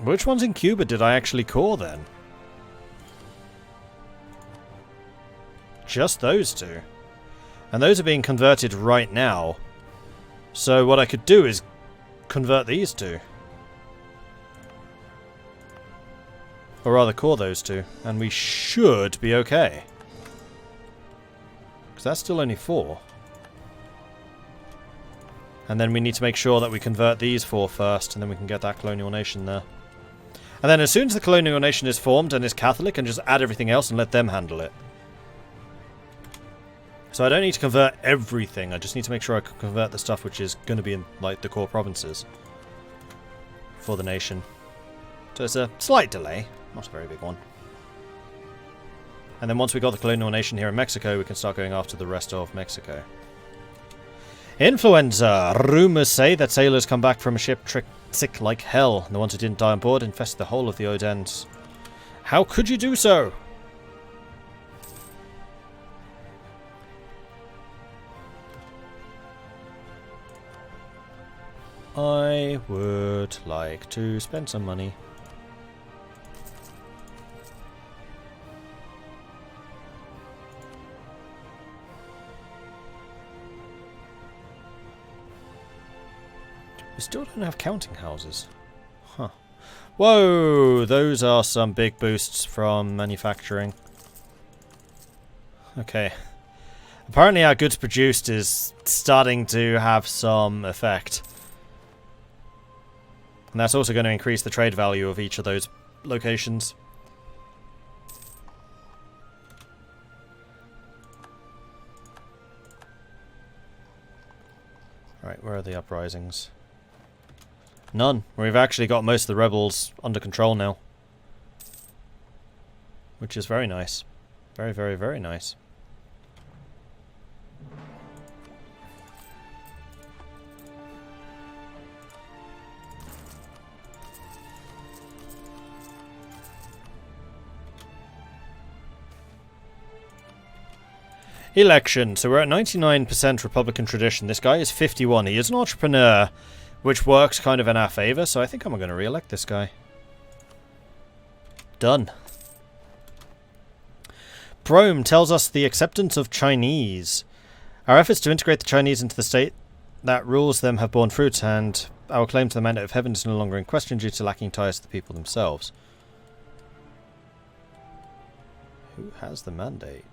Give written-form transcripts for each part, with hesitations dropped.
Which ones in Cuba did I actually core then? Just those two. And those are being converted right now. So what I could do is convert these two. Or rather core those two. And we should be okay. Because that's still only 4. And then we need to make sure that we convert these 4 first, and then we can get that colonial nation there. And then as soon as the colonial nation is formed and is Catholic, and just add everything else and let them handle it. So I don't need to convert everything, I just need to make sure I can convert the stuff which is going to be in, like, the core provinces. For the nation. So it's a slight delay, not a very big one. And then once we got the colonial nation here in Mexico, we can start going after the rest of Mexico. Influenza! Rumours say that sailors come back from a ship sick like hell, and the ones who didn't die on board infest the whole of the Odense. How could you do so? I would like to spend some money. We still don't have counting houses. Huh. Whoa! Those are some big boosts from manufacturing. Okay. Apparently our goods produced is starting to have some effect. And that's also going to increase the trade value of each of those locations. Right, where are the uprisings? None. We've actually got most of the rebels under control now. Which is very nice. Very, very, very nice. Election. So we're at 99% Republican tradition. This guy is 51. He is an entrepreneur, which works kind of in our favour, so I think I'm going to re-elect this guy. Done. Brome tells us the acceptance of Chinese. Our efforts to integrate the Chinese into the state that rules them have borne fruit, and our claim to the mandate of heaven is no longer in question due to lacking ties to the people themselves. Who has the mandate?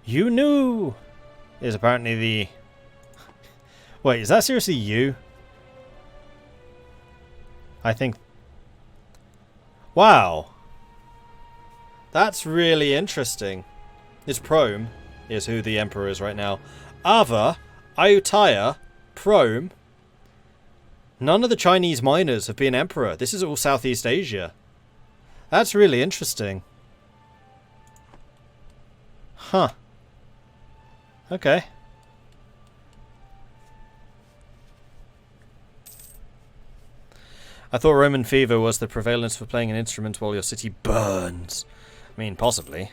You knew! Is apparently the... Wait, is that seriously you? I think... Wow! That's really interesting. It's Prome is who the Emperor is right now. Ava, Ayutthaya, Prome. None of the Chinese miners have been Emperor. This is all Southeast Asia. That's really interesting. Huh. Okay. I thought Roman fever was the prevalence for playing an instrument while your city burns. I mean, possibly.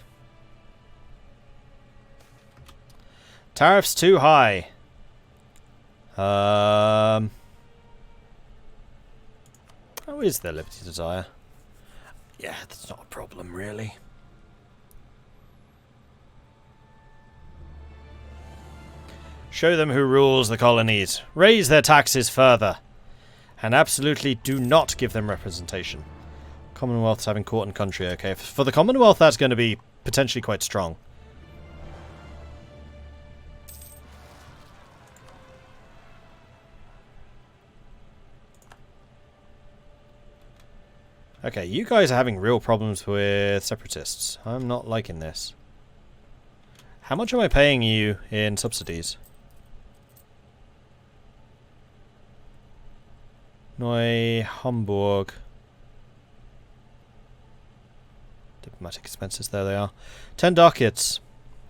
Tariffs too high. How is their liberty desire? Yeah, that's not a problem, really. Show them who rules the colonies. Raise their taxes further. And absolutely do not give them representation. Commonwealth's having court and country, okay. For the Commonwealth, that's going to be potentially quite strong. Okay, you guys are having real problems with separatists. I'm not liking this. How much am I paying you in subsidies? Neu Hamburg. Diplomatic expenses, there they are. 10 ducats.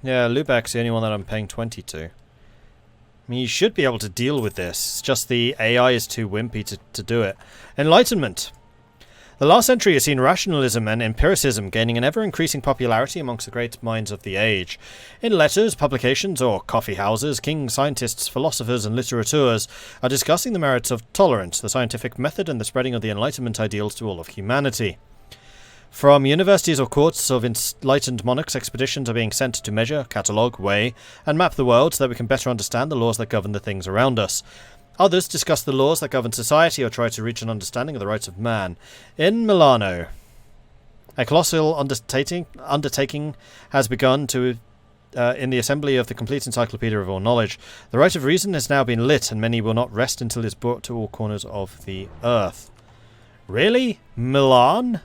Yeah, Lubeck's the only one that I'm paying 20 to. I mean, you should be able to deal with this. It's just the AI is too wimpy to do it. Enlightenment. The last century has seen rationalism and empiricism gaining an ever-increasing popularity amongst the great minds of the age. In letters, publications, or coffee houses, kings, scientists, philosophers, and litterateurs are discussing the merits of tolerance, the scientific method, and the spreading of the Enlightenment ideals to all of humanity. From universities or courts of enlightened monarchs, expeditions are being sent to measure, catalogue, weigh, and map the world so that we can better understand the laws that govern the things around us. Others discuss the laws that govern society or try to reach an understanding of the rights of man. In Milano, a colossal undertaking has begun in the assembly of the complete encyclopedia of all knowledge. The right of reason has now been lit, and many will not rest until it is brought to all corners of the earth. Really? Milan?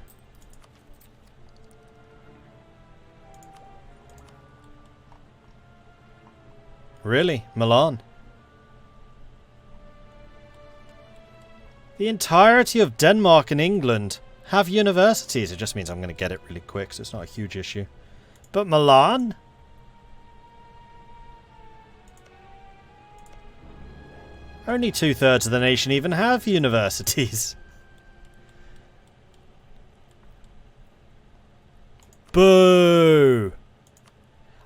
Really? Milan? The entirety of Denmark and England have universities. It just means I'm going to get it really quick, so it's not a huge issue. But Milan? Only 2/3 of the nation even have universities. Boo!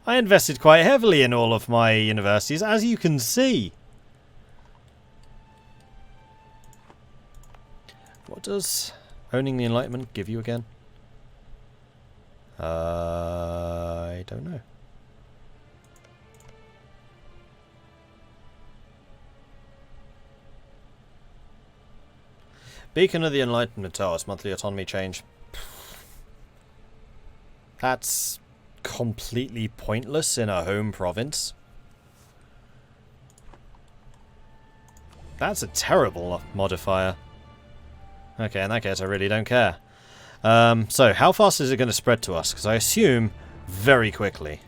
I invested quite heavily in all of my universities, as you can see. What does owning the Enlightenment give you again? I don't know. Beacon of the Enlightenment. Oh, it's monthly autonomy change. That's completely pointless in a home province. That's a terrible modifier. Okay, in that case, I really don't care. So, how fast is it going to spread to us? Because I assume very quickly.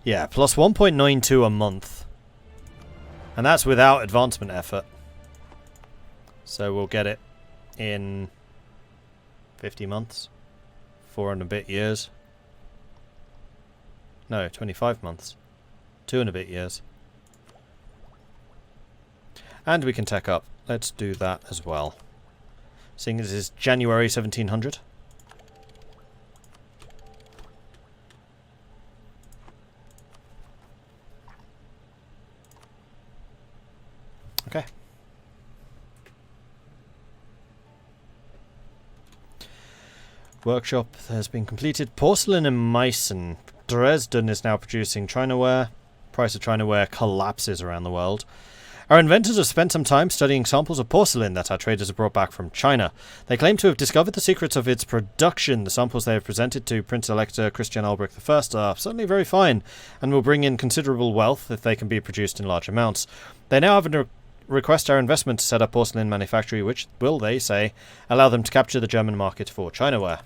Yeah, plus 1.92 a month. And that's without advancement effort. So we'll get it in 50 months. 4 and a bit years. No, 25 months. 2 and a bit years. And we can tech up. Let's do that as well. Seeing as it is January 1700. Okay. Workshop has been completed. Porcelain and Meissen. Dresden is now producing Chinaware. Price of Chinaware collapses around the world. Our inventors have spent some time studying samples of porcelain that our traders have brought back from China. They claim to have discovered the secrets of its production. The samples they have presented to Prince Elector Christian Albrecht I are certainly very fine, and will bring in considerable wealth if they can be produced in large amounts. They now have request our investment to set up porcelain manufactory, which will, they say, allow them to capture the German market for Chinaware.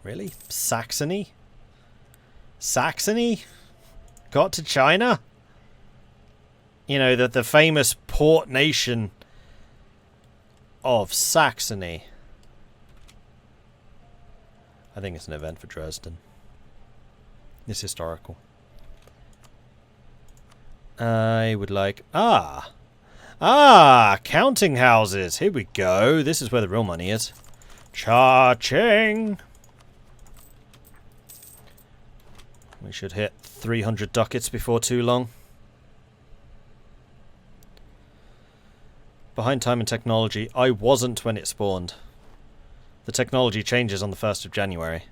Really? Saxony? Saxony? Got to China? You know, the famous port nation of Saxony. I think it's an event for Dresden. It's historical. I would like... counting houses. Here we go. This is where the real money is. Cha-ching! We should hit 300 ducats before too long. Behind time and technology. I wasn't when it spawned. The technology changes on the 1st of January.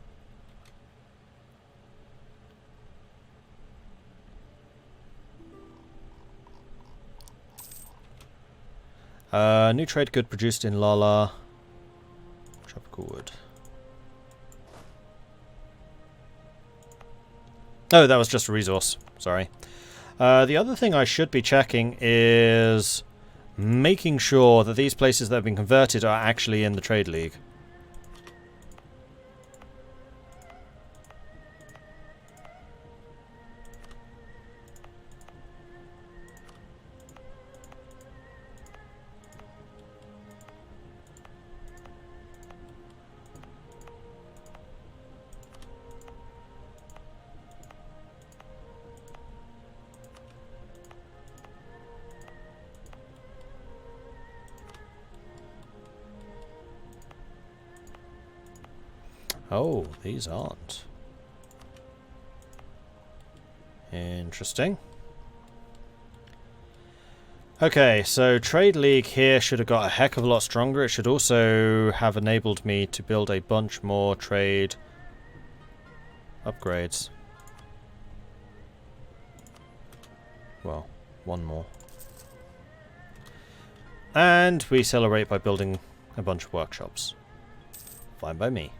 New trade good produced in Lala. Tropical wood. Oh, that was just a resource. Sorry. The other thing I should be checking is making sure that these places that have been converted are actually in the Trade League. Oh, these aren't. Interesting. Okay, so Trade League here should have got a heck of a lot stronger. It should also have enabled me to build a bunch more trade upgrades. Well, one more. And we celebrate by building a bunch of workshops. Fine by me.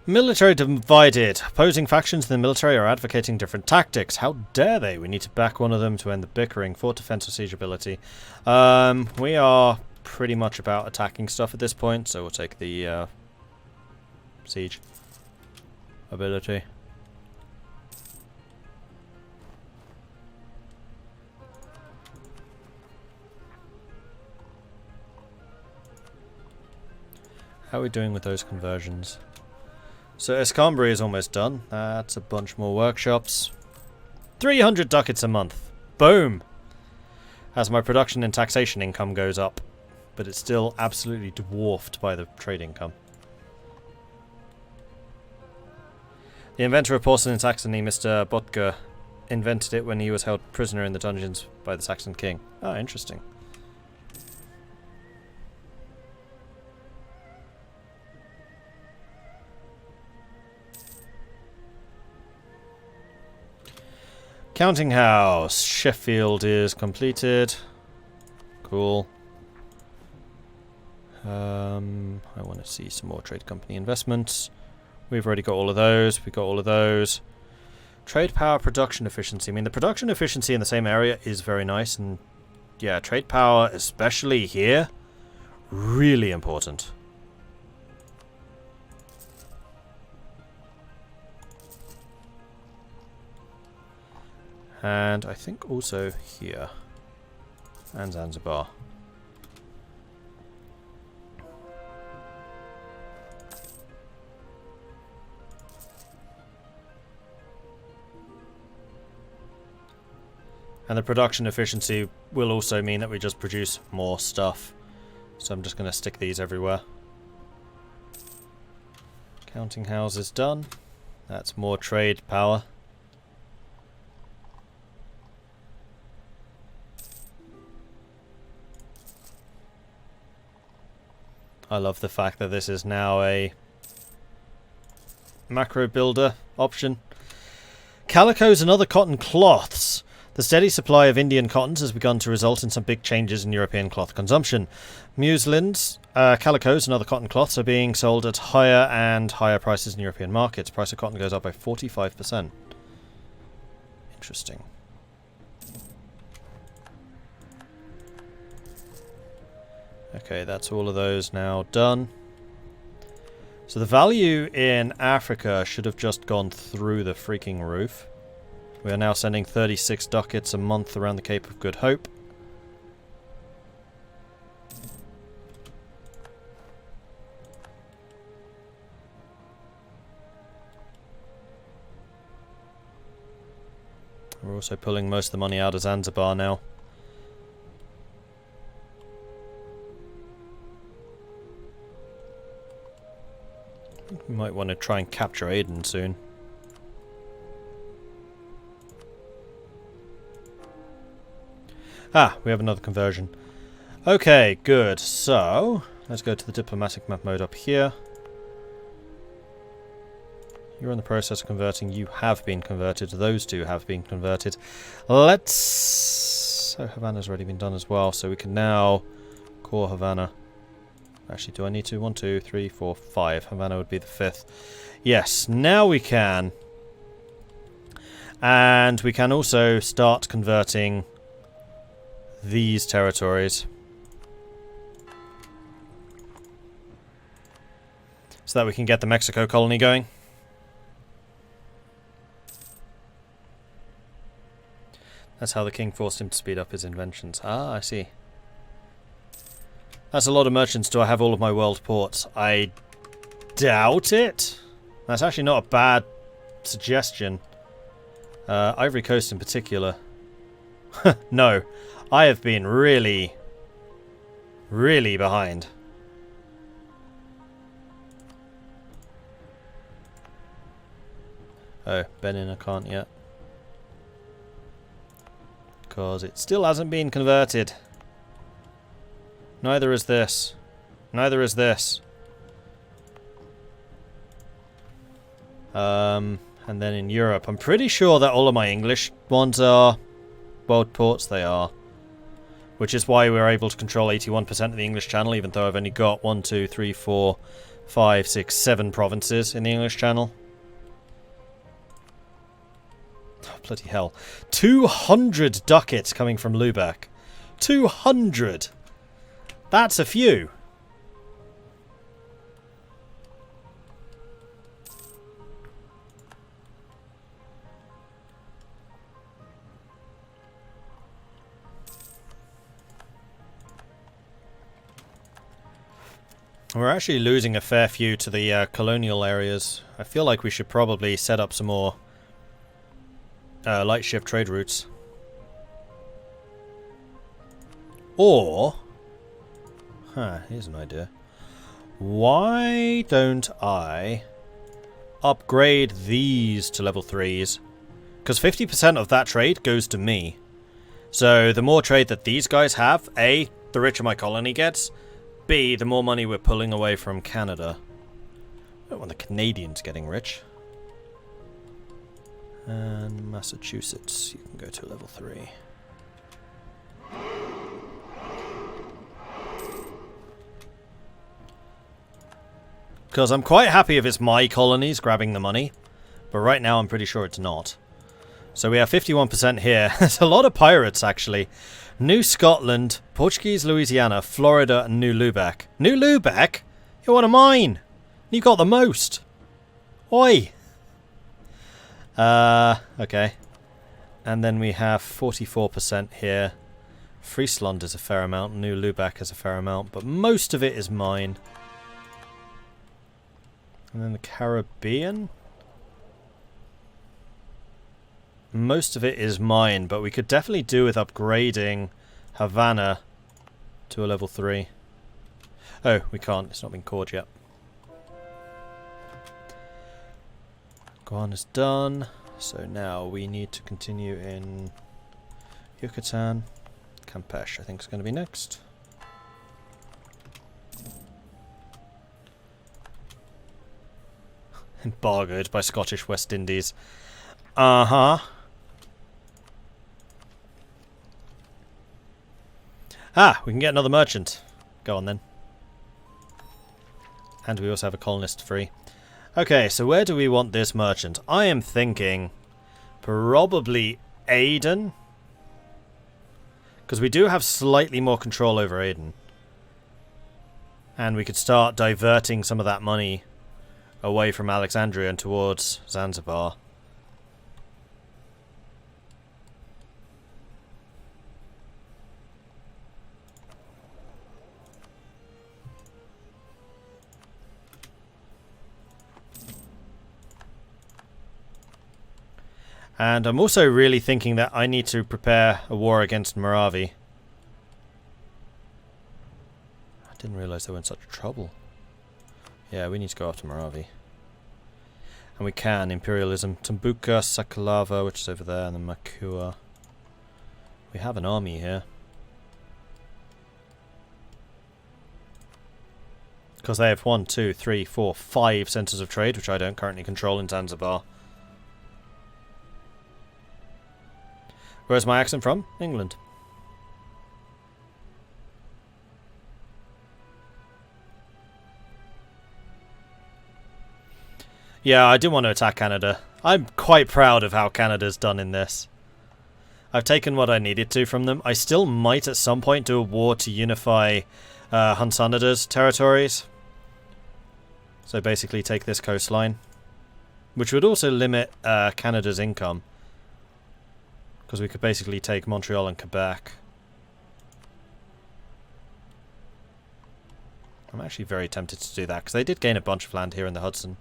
Military divided. Opposing factions in the military are advocating different tactics. How dare they? We need to back one of them to end the bickering. Fort defense or siege ability. We are pretty much about attacking stuff at this point, so we'll take the siege ability. How are we doing with those conversions? So Escambria is almost done. That's a bunch more workshops. 300 ducats a month. Boom! As my production and taxation income goes up. But it's still absolutely dwarfed by the trade income. The inventor of porcelain in Saxony, Mr. Botger, invented it when he was held prisoner in the dungeons by the Saxon king. Oh, interesting. Counting house. Sheffield is completed. Cool. I want to see some more trade company investments. We've already got all of those. We've got all of those. Trade power, production efficiency. I mean, the production efficiency in the same area is very nice. And yeah, trade power, especially here, really important. And I think also here. And Zanzibar. And the production efficiency will also mean that we just produce more stuff. So I'm just going to stick these everywhere. Counting houses done. That's more trade power. I love the fact that this is now a macro builder option. Calicos and other cotton cloths. The steady supply of Indian cottons has begun to result in some big changes in European cloth consumption. Muslins, calicos and other cotton cloths are being sold at higher and higher prices in European markets. Price of cotton goes up by 45%. Interesting. Okay, that's all of those now done. So the value in Africa should have just gone through the freaking roof. We are now sending 36 ducats a month around the Cape of Good Hope. We're also pulling most of the money out of Zanzibar now. We might want to try and capture Aden soon. Ah, we have another conversion. Okay, good. So, let's go to the diplomatic map mode up here. You're in the process of converting. You have been converted. Those two have been converted. Let's... So Havana's already been done as well, so we can now core Havana. Actually, do I need to? 1, 2, 3, 4, 5. Havana would be the 5th. Yes, now we can. And we can also start converting these territories. So that we can get the Mexico colony going. That's how the king forced him to speed up his inventions. Ah, I see. That's a lot of merchants. Do I have all of my world ports? I doubt it. That's actually not a bad suggestion. Ivory Coast in particular. No, I have been really, really behind. Oh, Benin I can't yet. Because it still hasn't been converted. Neither is this. Neither is this. And then in Europe, I'm pretty sure that all of my English ones are world ports. They are. Which is why we're able to control 81% of the English Channel, even though I've only got 1, 2, 3, 4, 5, 6, 7 provinces in the English Channel. Oh, bloody hell. 200 ducats coming from Lubeck. 200! That's a few. We're actually losing a fair few to the colonial areas. I feel like we should probably set up some more light ship trade routes. Or... here's an idea. Why don't I upgrade these to level 3s? Because 50% of that trade goes to me. So the more trade that these guys have, A, the richer my colony gets, B, the more money we're pulling away from Canada. I don't want the Canadians getting rich. And Massachusetts, you can go to level 3. Because I'm quite happy if it's my colonies grabbing the money. But right now I'm pretty sure it's not. So we have 51% here. There's a lot of pirates, actually. New Scotland, Portuguese Louisiana, Florida, and New Lubeck. New Lubeck? You're one of mine! You got the most! Oi! Okay. And then we have 44% here. Friesland is a fair amount, New Lubeck is a fair amount, but most of it is mine. And then the Caribbean? Most of it is mine, but we could definitely do with upgrading Havana to a level 3. Oh, we can't. It's not been cored yet. Guam is done. So now we need to continue in Yucatan. Campeche, I think, is going to be next. Embargoed by Scottish West Indies. Uh-huh. Ah, we can get another merchant. Go on then. And we also have a colonist free. Okay, so where do we want this merchant? I am thinking probably Aden. Because we do have slightly more control over Aden. And we could start diverting some of that money away from Alexandria and towards Zanzibar. And I'm also really thinking that I need to prepare a war against Moravi. I didn't realise they were in such trouble. Yeah, we need to go after Moravi. And we can. Imperialism. Tumbuka, Sakalava, which is over there, and then Makua. We have an army here. Because they have 1, 2, 3, 4, 5 centres of trade, which I don't currently control in Zanzibar. Where's my accent from? England. Yeah, I do want to attack Canada. I'm quite proud of how Canada's done in this. I've taken what I needed to from them. I still might at some point do a war to unify Hanseatic's territories. So basically take this coastline. Which would also limit Canada's income. Because we could basically take Montreal and Quebec. I'm actually very tempted to do that, because they did gain a bunch of land here in the Hudson.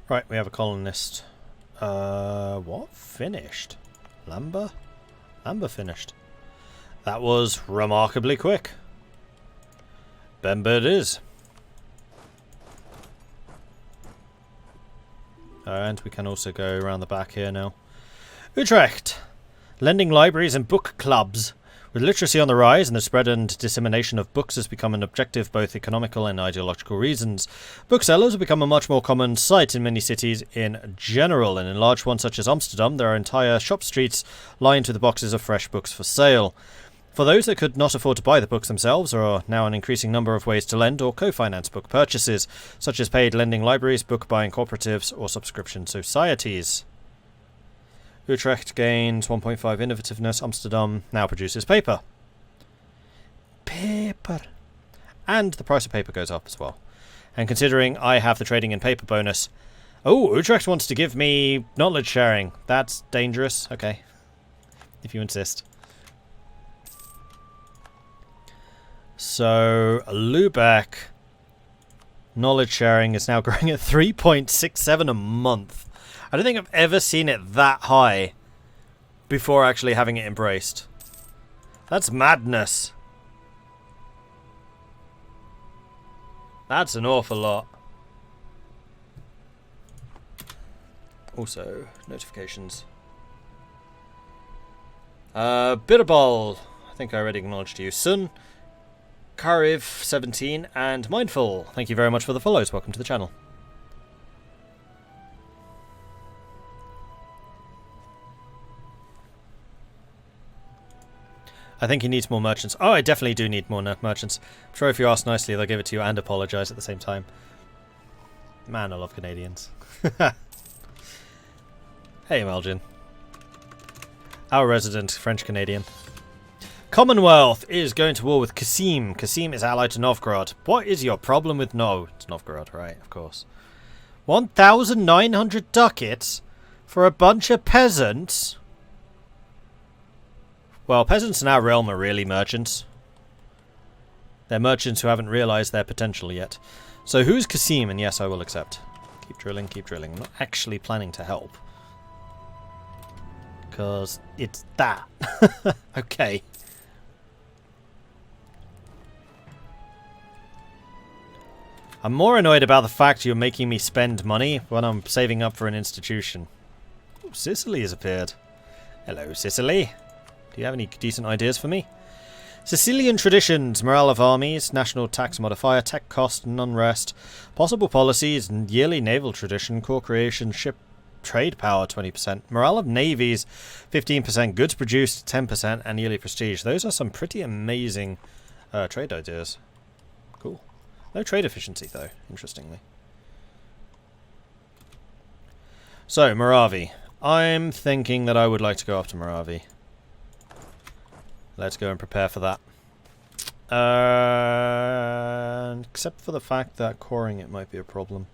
Right, we have a colonist. What? Finished? Lamber? Lamber finished. That was remarkably quick. Bember it is. And we can also go around the back here now. Utrecht! Lending libraries and book clubs. With literacy on the rise and the spread and dissemination of books has become an objective both economical and ideological reasons, booksellers have become a much more common sight in many cities in general, and in large ones such as Amsterdam there are entire shop streets lined with the boxes of fresh books for sale. For those that could not afford to buy the books themselves, there are now an increasing number of ways to lend or co-finance book purchases, such as paid lending libraries, book buying cooperatives, or subscription societies. Utrecht gains 1.5 innovativeness. Amsterdam now produces paper. Paper. And the price of paper goes up as well. And considering I have the trading in paper bonus... Oh, Utrecht wants to give me knowledge sharing. That's dangerous. Okay. If you insist. So, Lubeck... knowledge sharing is now growing at 3.67 a month. I don't think I've ever seen it that high before actually having it embraced. That's madness. That's an awful lot. Also, notifications. Bitterball. I think I already acknowledged you. Sun, Kariv17, and Mindful. Thank you very much for the follows. Welcome to the channel. I think he needs more merchants. Oh, I definitely do need more merchants. I'm sure if you ask nicely, they'll give it to you and apologise at the same time. Man, I love Canadians. Hey, Melgin. Our resident French-Canadian. Commonwealth is going to war with Kasim. Kasim is allied to Novgorod. What is your problem with... No, it's Novgorod, right, of course. 1,900 ducats for a bunch of peasants? Well, peasants in our realm are really merchants. They're merchants who haven't realised their potential yet. So who's Kasim? And yes, I will accept. Keep drilling, keep drilling. I'm not actually planning to help. Because it's that. Okay. I'm more annoyed about the fact you're making me spend money when I'm saving up for an institution. Oh, Sicily has appeared. Hello, Sicily. Do you have any decent ideas for me? Sicilian traditions, morale of armies, national tax modifier, tech cost and unrest, possible policies, yearly naval tradition, core creation, ship trade power 20%, morale of navies 15%, goods produced 10%, and yearly prestige. Those are some pretty amazing trade ideas. Cool. No trade efficiency though, interestingly. So, Moravi. I'm thinking that I would like to go up to Moravi. Let's go and prepare for that. Except for the fact that coring it might be a problem.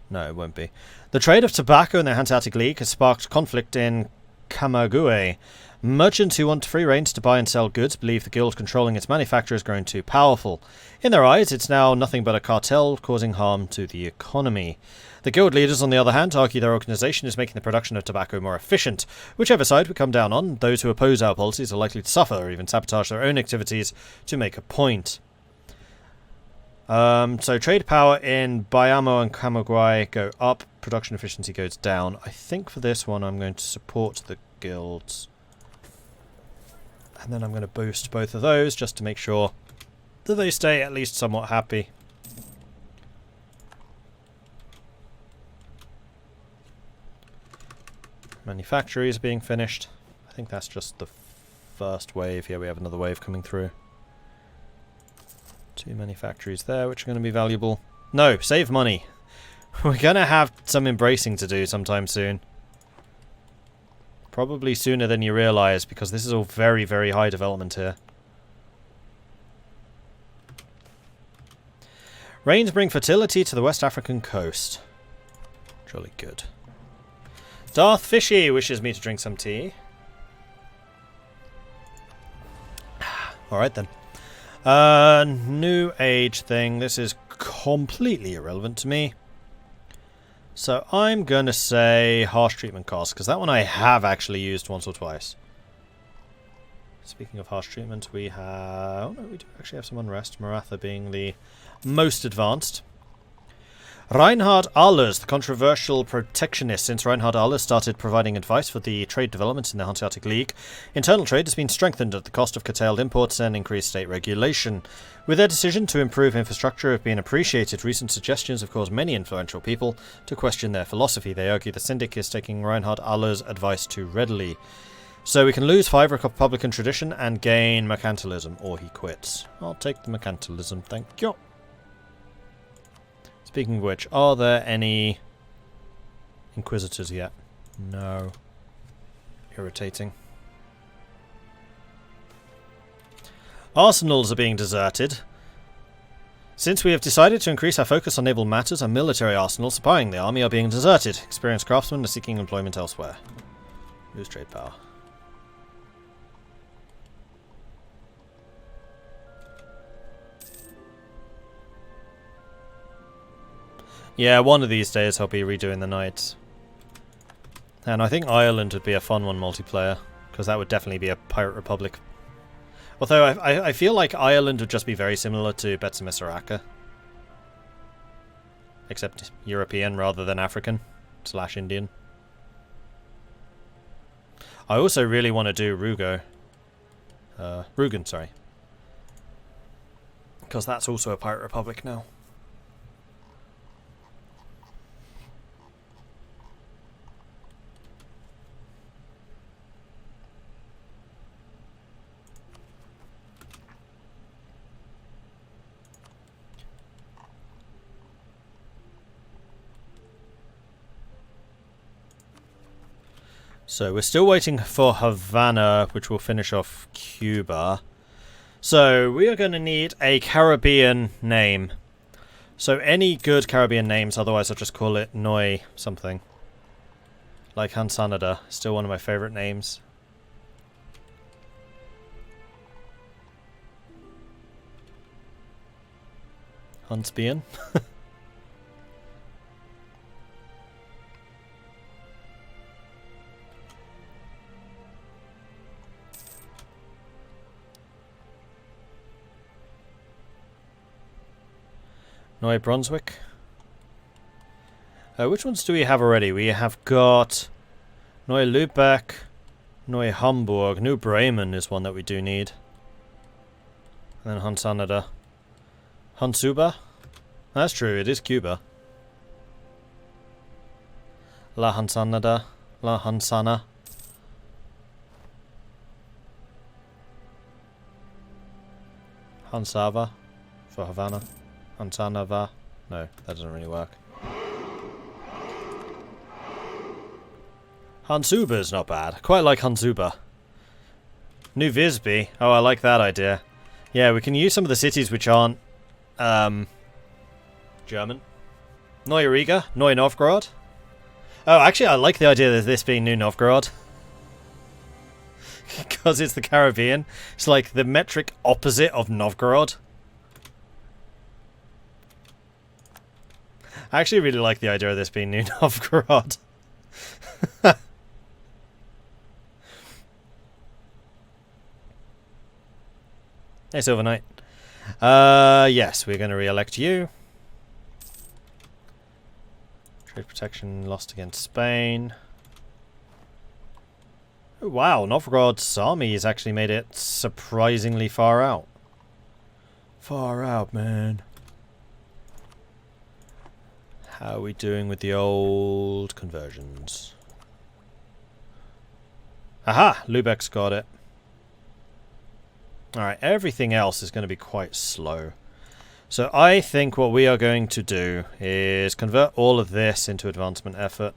No, it won't be. The trade of tobacco in the Hanseatic League has sparked conflict in Kamagüe. Merchants who want free reins to buy and sell goods believe the guild controlling its manufacture has grown too powerful. In their eyes, it's now nothing but a cartel causing harm to the economy. The guild leaders, on the other hand, argue their organisation is making the production of tobacco more efficient. Whichever side we come down on, those who oppose our policies are likely to suffer or even sabotage their own activities to make a point. So trade power in Bayamo and Kamagüe go up, production efficiency goes down. I think for this one I'm going to support the guilds. And then I'm going to boost both of those just to make sure that they stay at least somewhat happy. Manufactories are being finished. I think that's just the first wave. Here we have another wave coming through. 2 manufactories there, which are going to be valuable. No, save money. We're going to have some embracing to do sometime soon. Probably sooner than you realise, because this is all very, very high development here. Rains bring fertility to the West African coast. Jolly good. Darth Fishy wishes me to drink some tea. Alright then. New age thing. This is completely irrelevant to me. So I'm going to say harsh treatment cost, because that one I have actually used once or twice. Speaking of harsh treatment, we have... Oh no, we do actually have some unrest. Maratha being the most advanced. Reinhard Ahlers, the controversial protectionist. Since Reinhard Ahlers started providing advice for the trade developments in the Hanseatic League, internal trade has been strengthened at the cost of curtailed imports and increased state regulation. With their decision to improve infrastructure have been appreciated, recent suggestions have caused many influential people to question their philosophy. They argue the Syndic is taking Reinhard Ahlers' advice too readily. So we can lose 5 Republican tradition and gain mercantilism, or he quits. I'll take the mercantilism, thank you. Speaking of which, are there any Inquisitors yet? No. Irritating. Arsenals are being deserted. Since we have decided to increase our focus on naval matters, our military arsenals supplying the army are being deserted. Experienced craftsmen are seeking employment elsewhere. Lose trade power. Yeah, one of these days I'll be redoing the Knights. And I think Ireland would be a fun one multiplayer, because that would definitely be a Pirate Republic. Although I feel like Ireland would just be very similar to Betsimisaraka. Except European rather than African / Indian. I also really want to do Rugen, sorry. Because that's also a Pirate Republic now. So we're still waiting for Havana, which will finish off Cuba. So we are going to need a Caribbean name. So any good Caribbean names, otherwise I'll just call it Noi something. Like Hansanada, still one of my favourite names. Huntsbian. Neue Brunswick. Which ones do we have already? We have got Neue Lubeck, Neue Hamburg. New Bremen is one that we do need. And then Hansanada. Hansuba? That's true, it is Cuba. La Hansanada. La Hansana. Hansava for Havana. Hansanava. No, that doesn't really work. Hansuba's not bad. Quite like Hansuba. New Visby. Oh, I like that idea. Yeah, we can use some of the cities which aren't German. Neue Riga. Neue Novgorod. Oh, actually, I like the idea of this being New Novgorod. Because it's the Caribbean. It's like the metric opposite of Novgorod. I actually really like the idea of this being New Novgorod. Hey, Silver Knight. Yes, we're going to re-elect you. Trade protection lost against Spain. Oh, wow, Novgorod's army has actually made it surprisingly far out. Far out, man. How are we doing with the old conversions? Aha! Lubeck's got it. Alright, everything else is going to be quite slow. So I think what we are going to do is convert all of this into advancement effort.